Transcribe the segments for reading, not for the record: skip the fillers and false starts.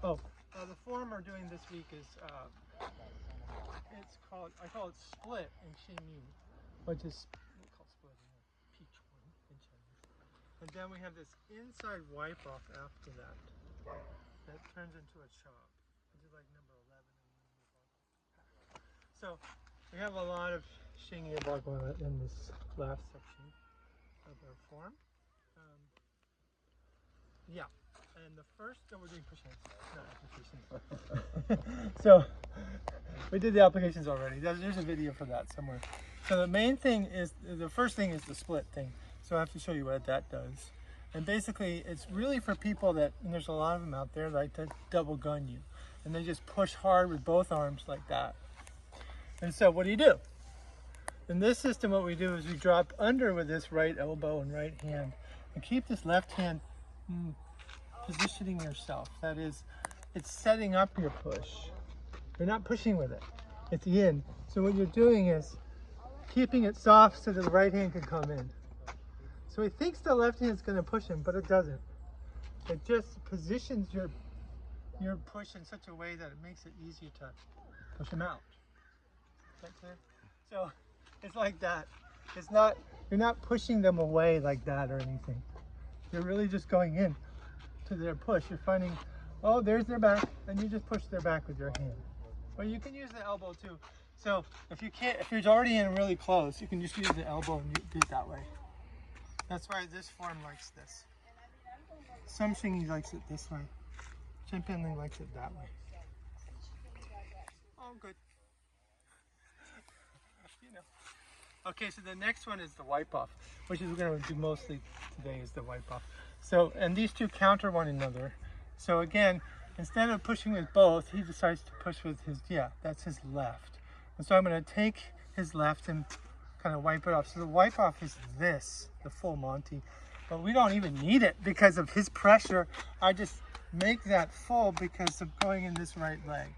Oh, the form we're doing this week is I call it split in Xingyi, which is we call split in peach one in Chinese. And then we have this inside wipe off after that. That turns into a chop, which is like number 11 in the pack. So we have a lot of Xingyi Bagua in this last section of our form. Yeah, and the first, we're doing push hands, not applications. So we did the applications already. There's a video for that somewhere. So the main thing is, the first thing is the split thing. So I have to show you what that does. And basically, it's really for people that, and there's a lot of them out there, like to double gun you. And they just push hard with both arms like that. And so what do? In this system, what we do is we drop under with this right elbow and right hand and keep this left hand positioning yourself. That is, it's setting up your push. You're not pushing with it. It's in. So what you're doing is keeping it soft so that the right hand can come in. So he thinks the left hand's going to push him, but it doesn't. It just positions your push in such a way that it makes it easier to push him out. Is that clear? So it's like that. It's not, you're not pushing them away like that or anything. You're really just going in to their push. You're finding, oh, there's their back, and you just push their back with your hand. Or you can use the elbow too. So if you're already in really close, you can just use the elbow and do it that way. That's why this form likes this. Some Xingyi likes it this way. Chen likes it that way. Oh, good. You know. Okay, so the next one is the wipe off, which is we're going to do mostly today is the wipe off. So, and these two counter one another. So again, instead of pushing with both, he decides to push with his, that's his left. And so I'm going to take his left and kind of wipe it off. So the wipe off is this, the full Monty. But we don't even need it because of his pressure. I just make that full because of going in this right leg.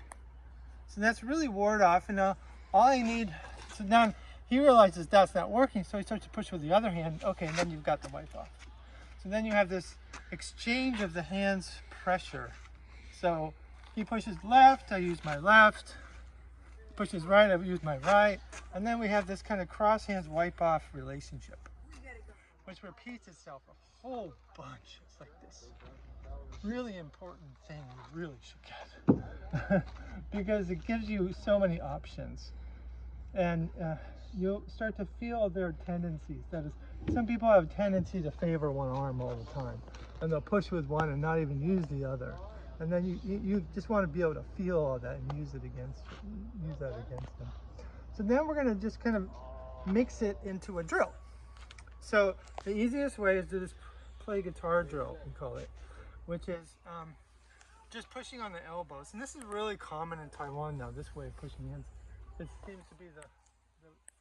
So that's really ward off. And now all I need, so now he realizes that's not working. So he starts to push with the other hand. Okay, and then you've got the wipe off. So then you have this exchange of the hands pressure. So he pushes left, I use my left. Pushes right, I use my right. And then we have this kind of cross hands wipe off relationship, which repeats itself a whole bunch. It's like this really important thing you really should get because it gives you so many options. And you'll start to feel their tendencies. That is, some people have a tendency to favor one arm all the time, and they'll push with one and not even use the other. And then you just want to be able to feel all that and use that against them. So then we're going to just kind of mix it into a drill. So the easiest way is to just play guitar drill, we call it, which is just pushing on the elbows. And this is really common in Taiwan now, this way of pushing hands. It seems to be the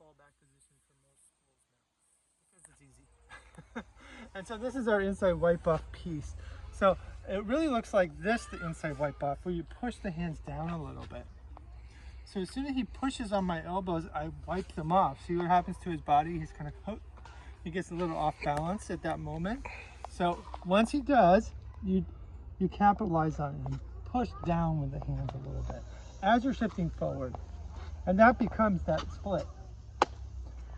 fallback position for most schools now because it's easy. And so this is our inside wipe off piece. So it really looks like this, the inside wipe off, where you push the hands down a little bit. So as soon as he pushes on my elbows, I wipe them off. See what happens to his body? He's kind of, he gets a little off balance at that moment. So once he does, you capitalize on it and push down with the hands a little bit as you're shifting forward. And that becomes that split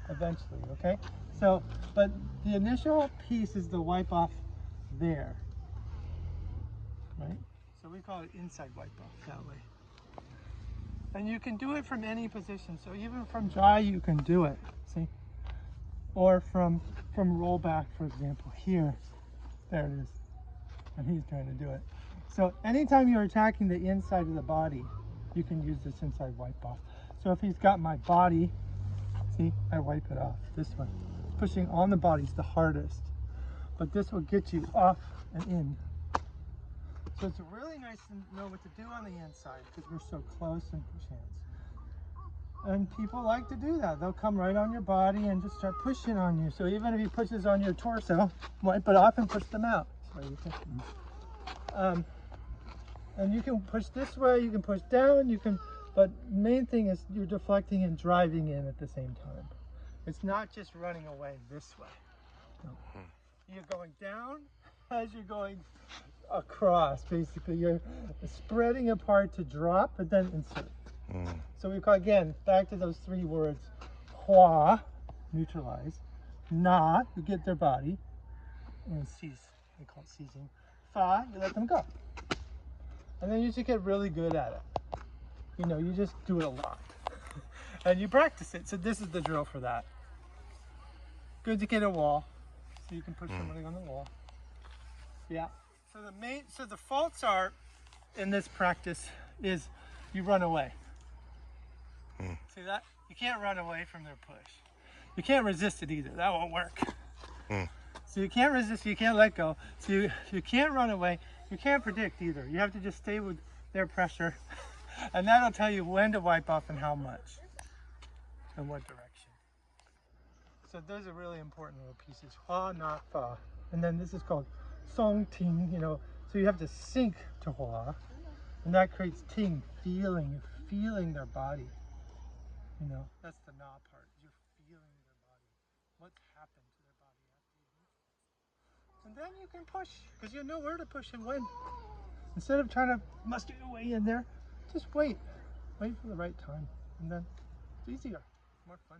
eventually, okay? So, but the initial piece is the wipe off there, right? So we call it inside wipe off that way. And you can do it from any position. So even from dry, you can do it, see? Or from rollback, for example, here. There it is. And he's trying to do it. So anytime you're attacking the inside of the body, you can use this inside wipe off. So if he's got my body, see, I wipe it off this way. Pushing on the body is the hardest, but this will get you off and in. So it's really nice to know what to do on the inside because we're so close and push hands. And people like to do that. They'll come right on your body and just start pushing on you. So even if he pushes on your torso, wipe it off and push them out. Sorry, you can, and you can push this way, you can push down, you can, but main thing is you're deflecting and driving in at the same time. It's not just running away this way. No. You're going down as you're going across, basically. You're spreading apart to drop, but then insert. So we call, again, back to those three words. Hua, neutralize. Na, you get their body. And seize, we call it seizing. Fa, you let them go. And then you just get really good at it. You know, you just do it a lot. And you practice it. So this is the drill for that. Good to get a wall, so you can put somebody on the wall. Yeah. So the faults are in this practice is you run away. See that? You can't run away from their push. You can't resist it either. That won't work. So you can't resist, you can't let go. So you can't run away. You can't predict either. You have to just stay with their pressure. And that'll tell you when to wipe off and how much. And what direction. So those are really important little pieces. Hua, na, fa. And then this is called song ting, you know. So you have to sink to hua. And that creates ting, feeling. You're feeling their body. You know, that's the na part. You're feeling their body. What's happened to their body after you move. And then you can push, because you know where to push and when. Instead of trying to muster your way in there, just wait. Wait for the right time. And then it's easier, more fun.